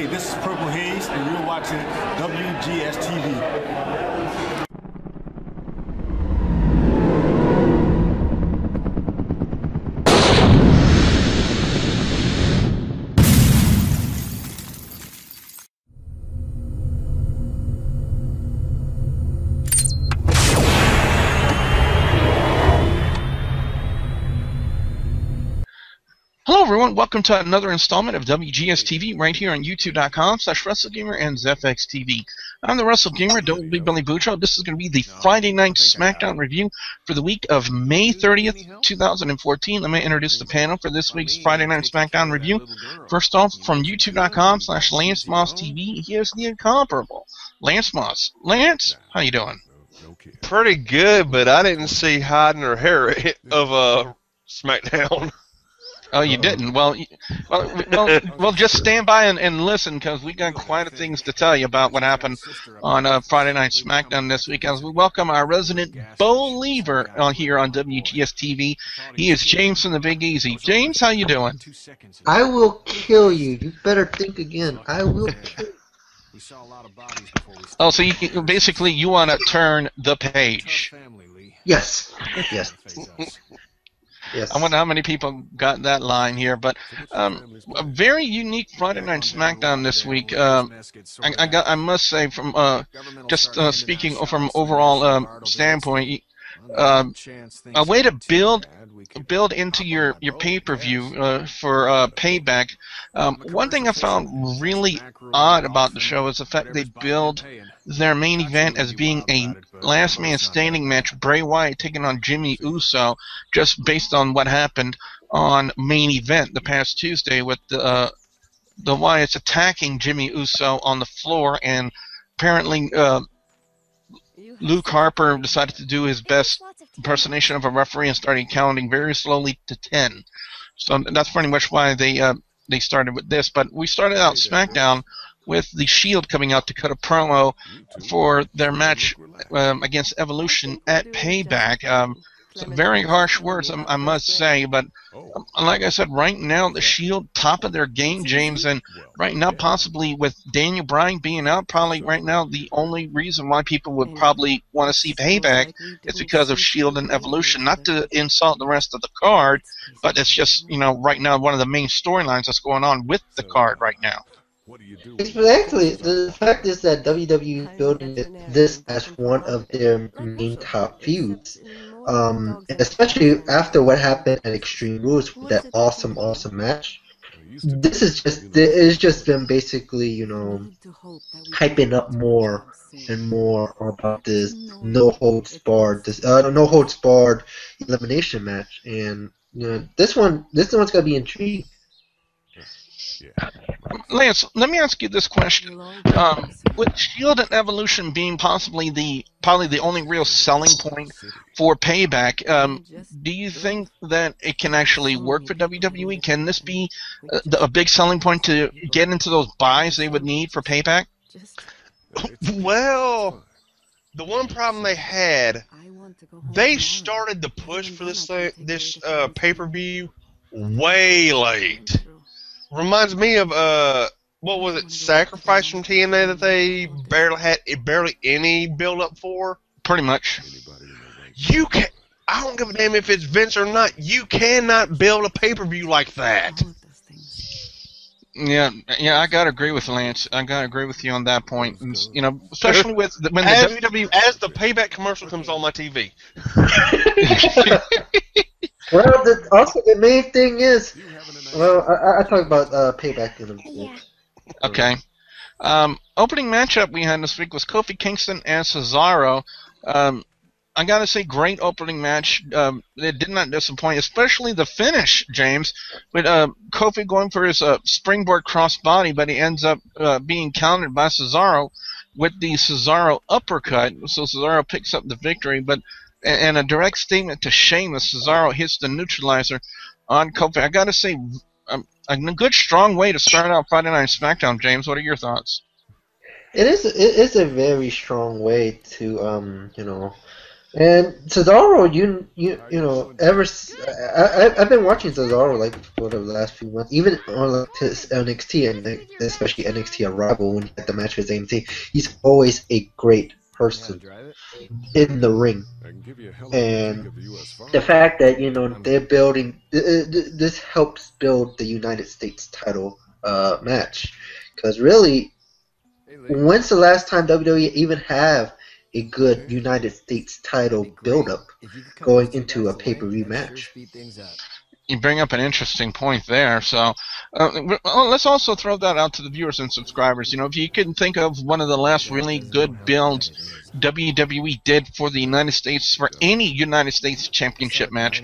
Hey, this is Purple Haze, and you're watching WGS-TV. Hello everyone, welcome to another installment of WGS-TV right here on YouTube.com/WrestleGamer and ZFX-TV. I'm the WrestleGamer, don't be Billy Bucho. This is going to be the Friday Night Smackdown review for the week of May 30th, 2014. Let me introduce the panel for this week's Friday Night Smackdown review. First off, from YouTube.com/LanceMossTV, here's the incomparable Lance Moss. Lance, how you doing? Pretty good, but I didn't see hide nor hair of SmackDown. Oh, you didn't? Well, just stand by and listen, because we got quite a things to tell you about what happened on Friday Night Smackdown this week, as we welcome our resident believer here on WGS-TV. He is James from the Big Easy. James, how you doing? I will kill you. You better think again. I will kill you. Oh, so you basically you want to turn the page? Yes. Yes. Yes. I wonder how many people got that line here, but a very unique Friday Night Smackdown this week. I must say, from speaking from overall standpoint, a way to build into your pay-per-view for Payback. One thing I found really odd about the show is the fact they build their main event as being a last man standing match, Bray Wyatt taking on Jimmy Uso, just based on what happened on main event the past Tuesday with the Wyatts attacking Jimmy Uso on the floor, and apparently Luke Harper decided to do his best impersonation of a referee and started counting very slowly to 10. So that's pretty much why they started with this. But we started out SmackDown with the Shield coming out to cut a promo for their match against Evolution at Payback. Some very harsh words, I must say, but like I said, right now the Shield top of their game, James, and right now possibly with Daniel Bryan being out, probably right now the only reason why people would probably want to see Payback is because of Shield and Evolution. Not to insult the rest of the card, but it's just, you know, right now one of the main storylines that's going on with the card right now. Exactly. The fact is that WWE is building this as one of their main top feuds. Especially after what happened at Extreme Rules with that awesome match. This is it's just been basically, you know, hyping up more and more about this no holds barred elimination match, and you know, this one's gonna be intriguing. Lance, let me ask you this question: with Shield and Evolution being probably the only real selling point for Payback, do you think that it can actually work for WWE? Can this be a big selling point to get into those buys they would need for Payback? Well, the one problem they had, they started the push for this pay-per-view way late. Reminds me of what was it, Sacrifice from TNA that they barely had any build up for? Pretty much. You can I don't give a damn if it's Vince or not. You cannot build a pay-per-view like that. Yeah, I gotta agree with Lance. I gotta agree with you on that point. And, you know, especially when the WWE as the Payback commercial comes on my TV. Well, also the main thing is, well, I talk about Payback in a minute. Okay. Opening matchup we had this week was Kofi Kingston and Cesaro. I gotta say, great opening match. It did not disappoint, especially the finish, James, with Kofi going for his springboard crossbody, but he ends up being countered by Cesaro with the Cesaro uppercut. So Cesaro picks up the victory, but and a direct statement to Sheamus, Cesaro hits the neutralizer on Kofi. I gotta say, a good, strong way to start out Friday Night Smackdown, James. What are your thoughts? It is a very strong way to, you know, And Cesaro, you know, I've been watching Cesaro like for the last few months, even on like his NXT and like, especially NXT Arrival when he had the match with AMT. He's always a great person in the ring, and the fact that they're building this helps build the United States title match, because really, when's the last time WWE even have a good United States title build-up going into a pay-per-view match? You bring up an interesting point there. So let's also throw that out to the viewers and subscribers. If you can think of one of the last really good builds WWE did for the United States, for any United States Championship match,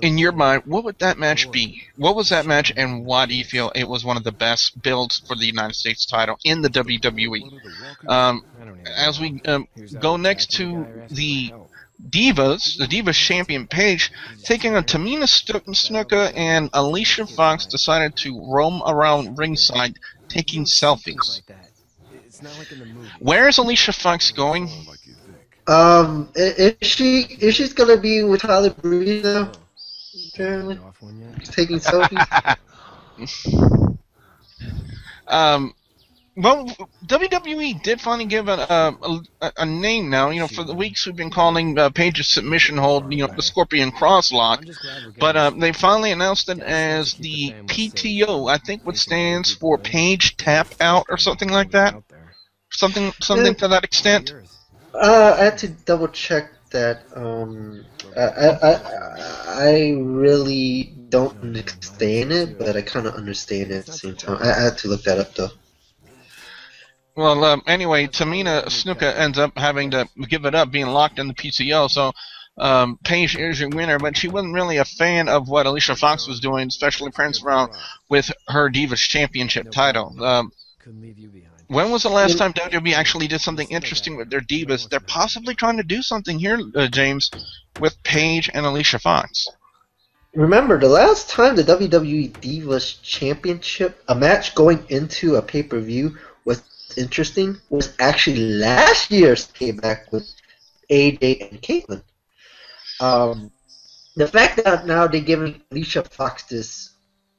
in your mind, what would that match be? What was that match, and why do you feel it was one of the best builds for the United States title in the WWE? As we go next to the Divas champion Paige taking on Tamina, Snuka, and Alicia Fox decided to roam around ringside taking selfies. Where is Alicia Fox going? If she's gonna be with Tyler Breeze now, apparently, taking selfies. Well, WWE did finally give a name now. For the weeks we've been calling Paige's submission hold, the Scorpion Crosslock, but they finally announced it as the PTO. I think what stands for Paige Tap Out or something like that. Something to that extent. I had to double check that. I really don't understand it, but I kind of understand it at the same time. I had to look that up though. Well, anyway, Tamina Snuka ends up having to give it up, being locked in the PCO. So Paige is your winner, but she wasn't really a fan of what Alicia Fox was doing, especially prancing around with her Divas Championship title. When was the last time WWE actually did something interesting with their Divas? They're possibly trying to do something here, James, with Paige and Alicia Fox. Remember, the last time the WWE Divas Championship, a match going into a pay-per-view was interesting, was actually last year's Payback with AJ and Caitlyn. The fact that now they're giving Alicia Fox this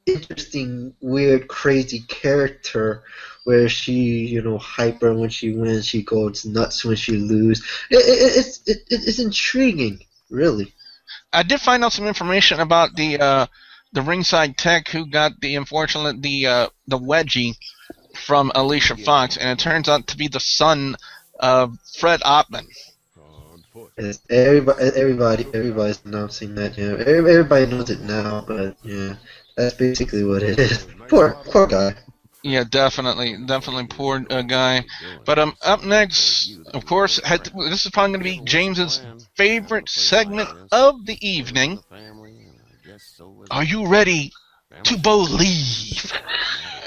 interesting, weird, crazy character where she, hyper when she wins, she goes nuts when she loses. It's intriguing, really. I did find out some information about the ringside tech who got the wedgie from Alicia Fox, and it turns out to be the son of Fred Ottman. Everybody's announcing that. Everybody knows it now, but yeah, that's basically what it is. Poor guy. Yeah, definitely poor guy. But up next, of course, this is probably going to be James's favorite segment of the evening. Are you ready to believe?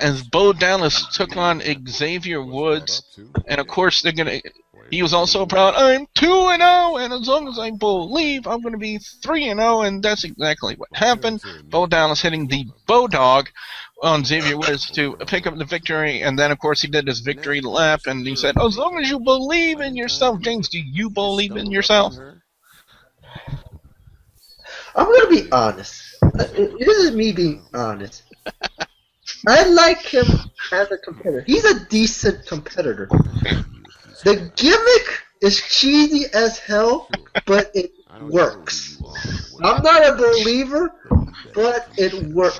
As Bo Dallas took on Xavier Woods, and of course he was also proud. I'm 2-0, and as long as I believe, I'm going to be 3-0, and that's exactly what happened. Bo Dallas hitting the Bo Dog on Xavier Woods to pick up the victory, and then of course he did his victory lap, and he said, "As long as you believe in yourself, James, do you believe in yourself?" I'm going to be honest. This is me being honest. I like him as a competitor. He's a decent competitor. The gimmick is cheesy as hell, but it works. I'm not a believer, but it works.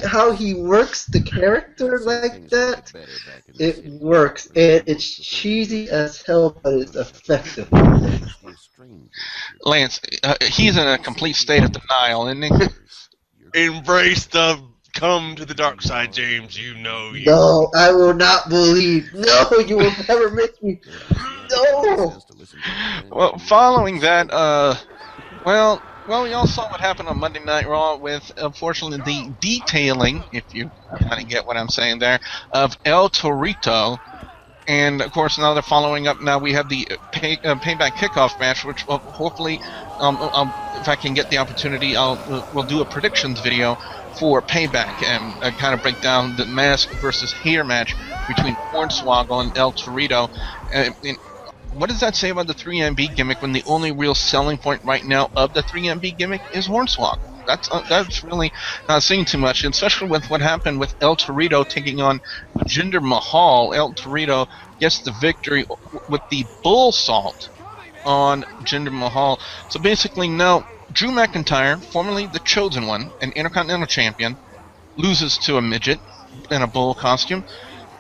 How he works the character like that, it works. And it's cheesy as hell, but it's effective. Lance, he's in a complete state of denial, isn't he? Embrace the come to the dark side, James. No, I will not believe. No, you will never make me. No. Well, following that, well, we all saw what happened on Monday Night Raw with, unfortunately, the detailing, if you kind of get what I'm saying there, of El Torito. And, of course, now they're following up. Now we have the Payback Kickoff match, which hopefully, if I can get the opportunity, we'll do a predictions video for Payback and kind of break down the mask versus hair match between Hornswoggle and El Torito. what does that say about the 3MB gimmick when the only real selling point right now of the 3MB gimmick is Hornswoggle? That's really not saying too much, especially with what happened with El Torito taking on Jinder Mahal. El Torito gets the victory with the bull salt on Jinder Mahal. So basically now Drew McIntyre, formerly the Chosen One, an Intercontinental Champion, loses to a midget in a bull costume.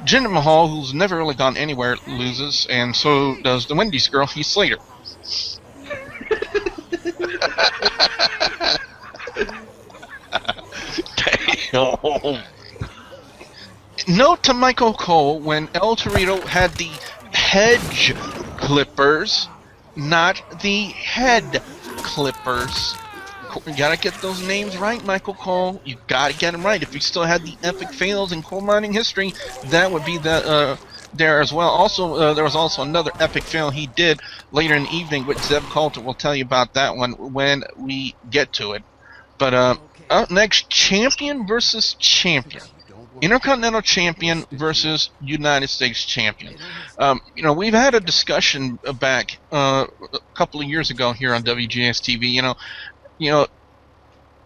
Jinder Mahal, who's never really gone anywhere, loses, and so does the Wendy's girl, Heath Slater. Damn. Note to Michael Cole when El Torito had the hedge clippers, not the head clippers. You gotta get those names right, Michael Cole. You gotta get them right. If you still had the epic fails in coal mining history, that would be the there as well. Also, there was also another epic fail he did later in the evening with Zeb Coulter. We'll tell you about that one when we get to it. But up next, champion versus champion. Intercontinental Champion versus United States Champion. You know, we've had a discussion back a couple of years ago here on WGS-TV. You know,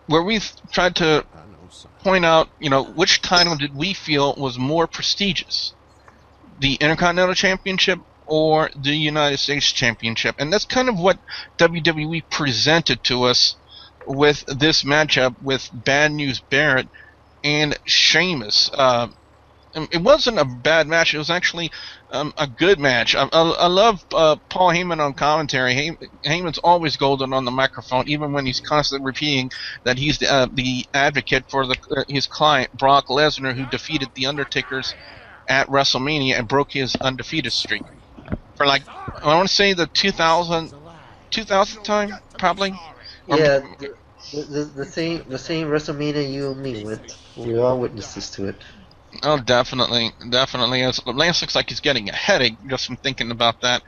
where we've tried to point out, which title did we feel was more prestigious, the Intercontinental Championship or the United States Championship, and that's kind of what WWE presented to us with this matchup with Bad News Barrett and Sheamus. It wasn't a bad match. It was actually a good match. I love Paul Heyman on commentary. Heyman's always golden on the microphone, even when he's constantly repeating that he's the advocate for his client, Brock Lesnar, who defeated The Undertaker's at WrestleMania and broke his undefeated streak. For I want to say the 2000 time, probably. Yeah, the same WrestleMania you and me went. We were all witnesses to it. Oh, definitely. Lance looks like he's getting a headache just from thinking about that.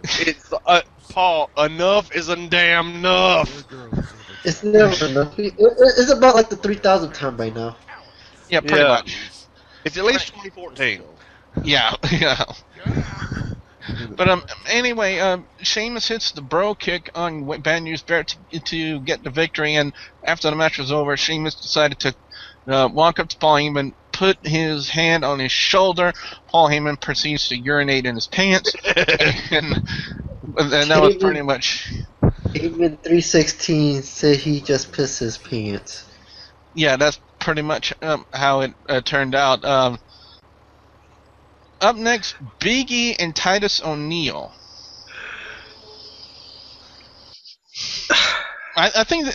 It's Paul. Enough is a damn enough. It's never enough. It's about like the 3,000th time by now. Yeah, pretty much. It's at least 2014. Yeah. But anyway, Sheamus hits the bro kick on Bad News Barrett to get the victory, and after the match was over, Sheamus decided to walk up to Paul Heyman, put his hand on his shoulder. Paul Heyman proceeds to urinate in his pants, and that was pretty much. Heyman 316 said he just pissed his pants. Yeah, that's pretty much how it turned out. Up next, Big E and Titus O'Neil. I think,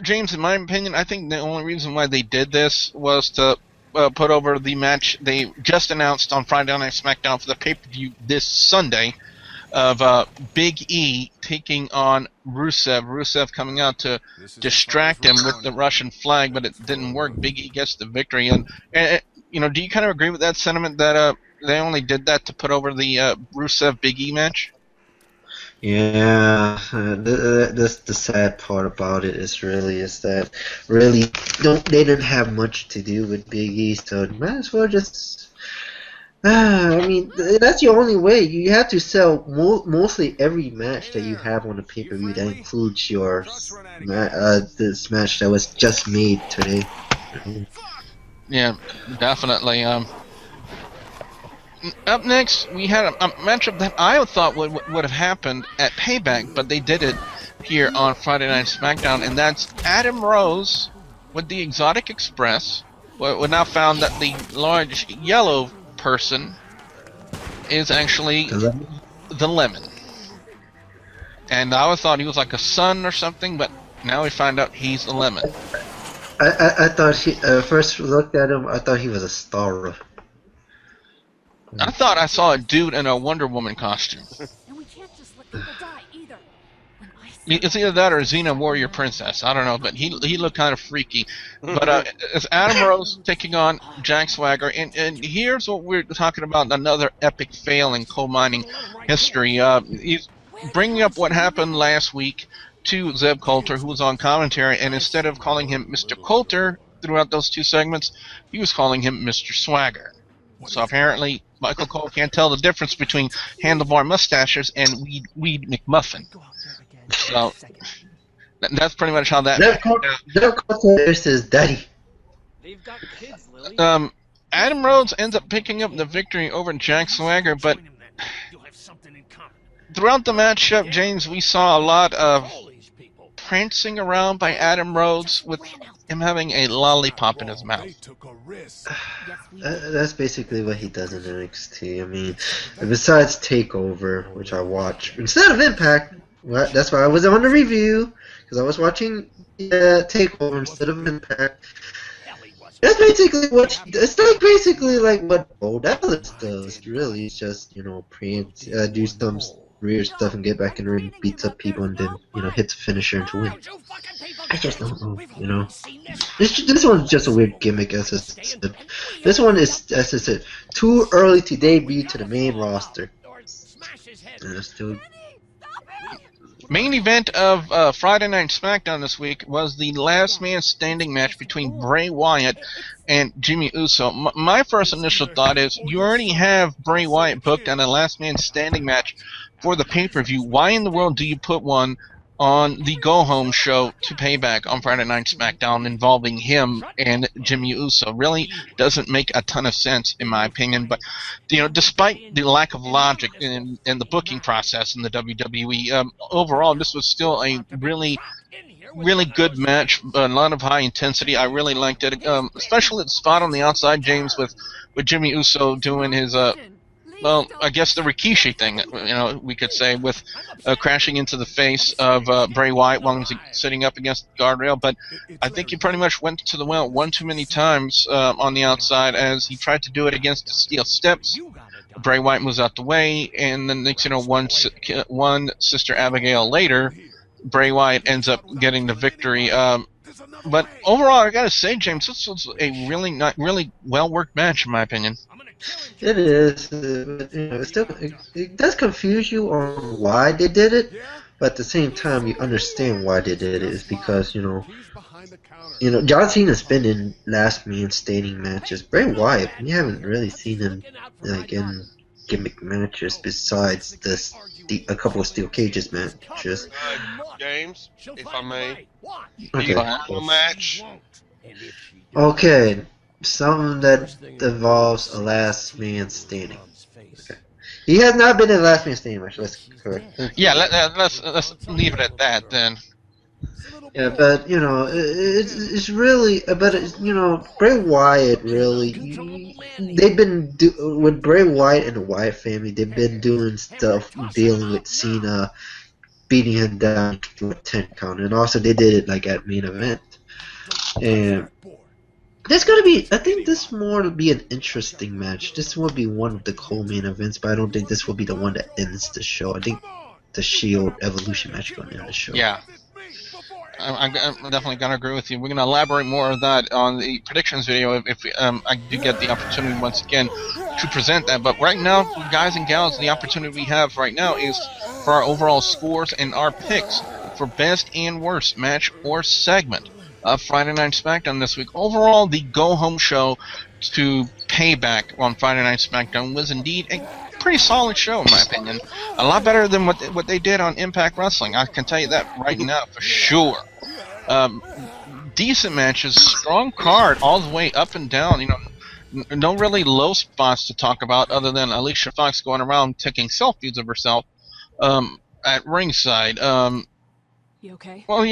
James, in my opinion, I think the only reason why they did this was to put over the match they just announced on Friday Night Smackdown for the pay-per-view this Sunday of Big E taking on Rusev. Rusev coming out to distract him with the Russian flag, but it didn't work. Big E gets the victory. And do you kind of agree with that sentiment that they only did that to put over the Rusev-Big E match? Yeah, that's the sad part about it. Is that really they didn't have much to do with Big E, so might as well just. I mean, that's your only way. You have to sell mostly every match that you have on the pay-per-view. That includes your this match that was just made today. Yeah, definitely. Up next, we had a matchup that I thought would have happened at Payback, but they did it here on Friday Night Smackdown, and that's Adam Rose with the Exotic Express. We now found that the large yellow person is actually the Lemon. And I always thought he was like a sun or something, but now we find out he's the Lemon. I thought first looked at him, I thought he was a star. I thought I saw a dude in a Wonder Woman costume. And we can't just let people die either. It's either that or Xena Warrior Princess. I don't know, but he looked kind of freaky. But it's Adam Rose taking on Jack Swagger, and here's what we're talking about: another epic fail in coal mining history. He's bringing up what happened last week to Zeb Coulter, who was on commentary, and instead of calling him Mr. Coulter throughout those two segments, he was calling him Mr. Swagger. So apparently, Michael Cole can't tell the difference between handlebar mustaches and weed McMuffin. So that's pretty much how that. Their Cole versus Daddy. They've got kids, Lily. Adam Rhodes ends up picking up the victory over Jack Swagger, but throughout the matchup, James, we saw a lot of prancing around by Adam Rhodes with him having a lollipop in his mouth. That's basically what he does in NXT. I mean, besides TakeOver, which I watch instead of Impact, that's why I was on the review, because I was watching TakeOver instead of Impact. That's basically what it's like. Basically, like what Bo Dallas does. Really, it's just prance, do some weird stuff, and get back in the ring, beats up people, and then hits a finisher to win. I just don't know. This one's just a weird gimmick, as I said. This one is, as I said, too early to debut to the main roster. Still. Main event of Friday Night Smackdown this week was the last man standing match between Bray Wyatt and Jimmy Uso. My first initial thought is, you already have Bray Wyatt booked on a last man standing match for the pay-per-view. Why in the world do you put one on the go-home show to Payback on Friday Night Smackdown involving him and Jimmy Uso? Really doesn't make a ton of sense, in my opinion. But despite the lack of logic in the booking process in the WWE, overall this was still a really good match. A lot of high intensity. I really liked it, especially the spot on the outside, James, with Jimmy Uso doing his well, I guess the Rikishi thing, we could say, with crashing into the face of Bray Wyatt while he's sitting up against the guardrail. But I think he pretty much went to the well one too many times on the outside, as he tried to do it against the steel steps. Bray Wyatt moves out the way, and then next one Sister Abigail later, Bray Wyatt ends up getting the victory. But overall, I gotta say, James, this was a really well worked match, in my opinion. It is, but it does confuse you on why they did it, but at the same time you understand why they did it. It's because John Cena's been in last man standing matches. Bray Wyatt, we haven't really seen him in gimmick matches besides a couple of steel cages matches. James, if I may, Okay. match. Okay. Something that involves a last man standing. Okay. He has not been in a last man standing match. Let's correct. Yeah, let's leave it at that then. Yeah, but it's really, but Bray Wyatt really. They've been with Bray Wyatt and the Wyatt family. They've been doing stuff dealing with Cena, beating him down to a 10 count, and also they did it at main event. And there's gonna be, I think this more will be an interesting match. This will be one of the co-main events, but I don't think this will be the one that ends the show. I think the Shield Evolution match is gonna end the show. Yeah. I'm definitely gonna agree with you. We're gonna elaborate more of that on the predictions video if I do get the opportunity once again to present that. But right now, guys and gals, the opportunity we have right now is for our overall scores and our picks for best and worst match or segment of Friday Night Smackdown this week. Overall, the go-home show to Payback on Friday Night Smackdown was indeed a pretty solid show, in my opinion. A lot better than what they did on Impact Wrestling. I can tell you that right now for sure. Decent matches, strong card all the way up and down. No really low spots to talk about other than Alicia Fox going around taking selfies of herself at ringside. You okay? Well,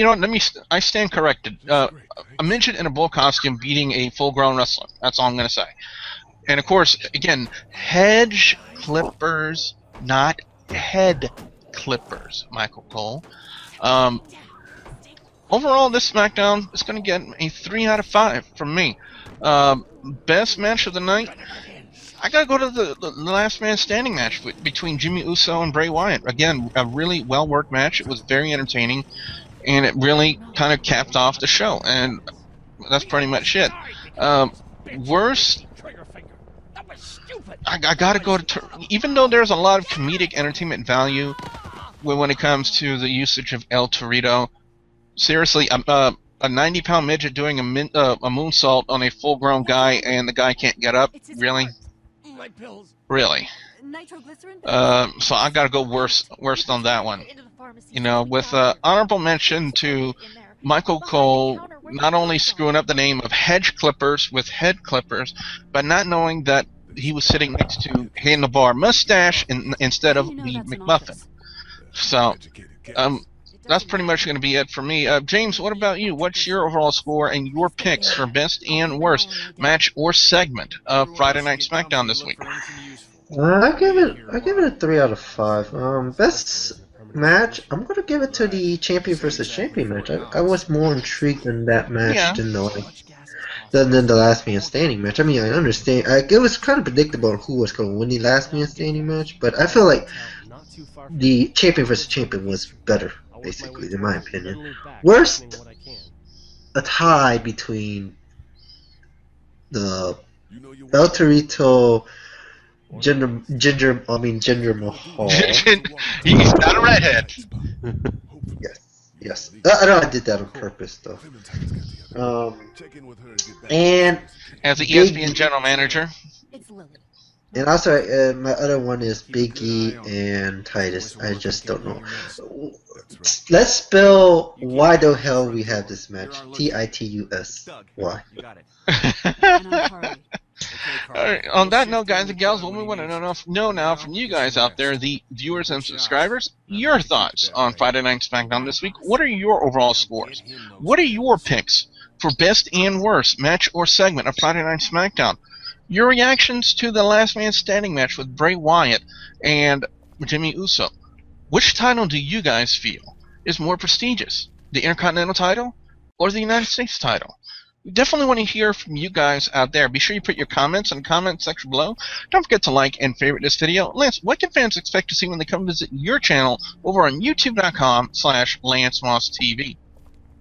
I stand corrected. A midget in a bull costume beating a full-grown wrestler. That's all I'm going to say. And, of course, again, hedge clippers, not head clippers, Michael Cole. Overall, this SmackDown is going to get a 3 out of 5 from me. Best match of the night? I gotta go to the last man standing match between Jimmy Uso and Bray Wyatt. Again, a really well-worked match. It was very entertaining, and it really kind of capped off the show. And that's pretty much it. Worst, I gotta go to... Even though there's a lot of comedic entertainment value when it comes to the usage of El Torito, seriously, a 90-pound midget doing a moonsault on a full-grown guy, and the guy can't get up? Really? Really. So I gotta go worse on that one. You know, with honorable mention to Michael Cole not only screwing up the name of Hedge Clippers with Head Clippers, but not knowing that he was sitting next to Handlebar Mustache instead of the McMuffin. So, that's pretty much going to be it for me. James, what about you? What's your overall score and your picks for best and worst match or segment of Friday Night Smackdown this week? I give it a 3 out of 5. Best match, I'm gonna give it to the champion versus champion match. I was more intrigued in that match than the last man standing match. I mean, I understand. It was kind of predictable who was going to win the last man standing match, but I feel like the champion versus champion was better, basically, in my opinion. Worst, a tie between the El Torito, Jinder Mahal. He's not a redhead. Yes. I know I did that on purpose, though. And as the ESPN general manager. And also, my other one is Big E and Titus. I just don't know. Let's spell why the hell we have this match. Titus. Why? Alright, on that note, guys and gals, what we want to know now from you guys out there, the viewers and subscribers, your thoughts on Friday Night Smackdown this week. What are your overall scores? What are your picks for best and worst match or segment of Friday Night Smackdown? Your reactions to the last man standing match with Bray Wyatt and Jimmy Uso. Which title do you guys feel is more prestigious? The Intercontinental title or the United States title? We definitely want to hear from you guys out there. Be sure you put your comments in the comment section below. Don't forget to like and favorite this video. Lance, what can fans expect to see when they come visit your channel over on youtube.com/LanceMossTV?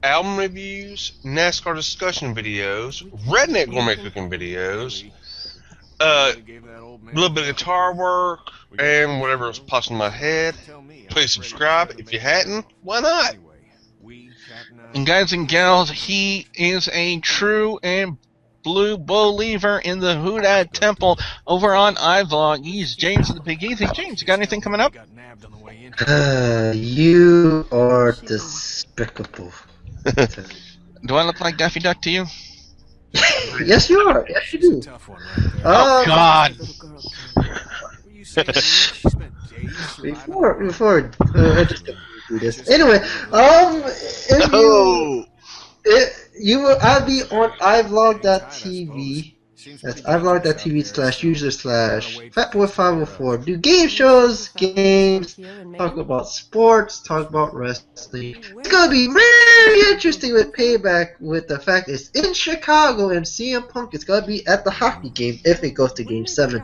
Album reviews, NASCAR discussion videos, redneck gourmet cooking videos, a little bit of guitar work, and whatever else pops in my head. Please subscribe. If you hadn't, why not? And guys and gals, he is a true and blue believer in the Huda Temple over on iVlog. He's James of the Big Easy. James, you got anything coming up? You are despicable. Do I look like Daffy Duck to you? Yes, you are. Yes, you do. Oh, God. Before I just do this. Anyway, I'll be on iVlog.tv. That's iVlog.tv/user/Fatboy504. Do game shows, games, talk about sports, talk about wrestling. It's gonna be very interesting with Payback with the fact it's in Chicago and CM Punk is gonna be at the hockey game if it goes to Game 7.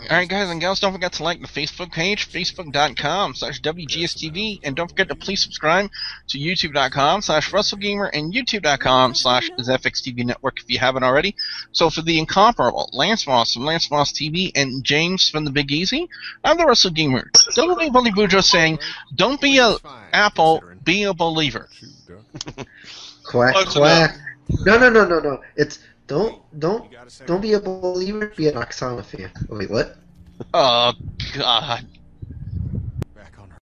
Alright guys and gals, don't forget to like the Facebook page, facebook.com/WGS-TV, and don't forget to please subscribe to youtube.com/WrestleGamer and youtube.com/ZFXTV Network if you haven't already. So for the incomparable Lance Moss from Lance Moss TV and James from the Big Easy, I'm the Wrestle Gamer. Don't Bully Bujo saying, don't be a apple, be a believer. Quack, quack. No. It's don't be a believer, be an Oksana fan. Wait, what? Oh, God. Back on her.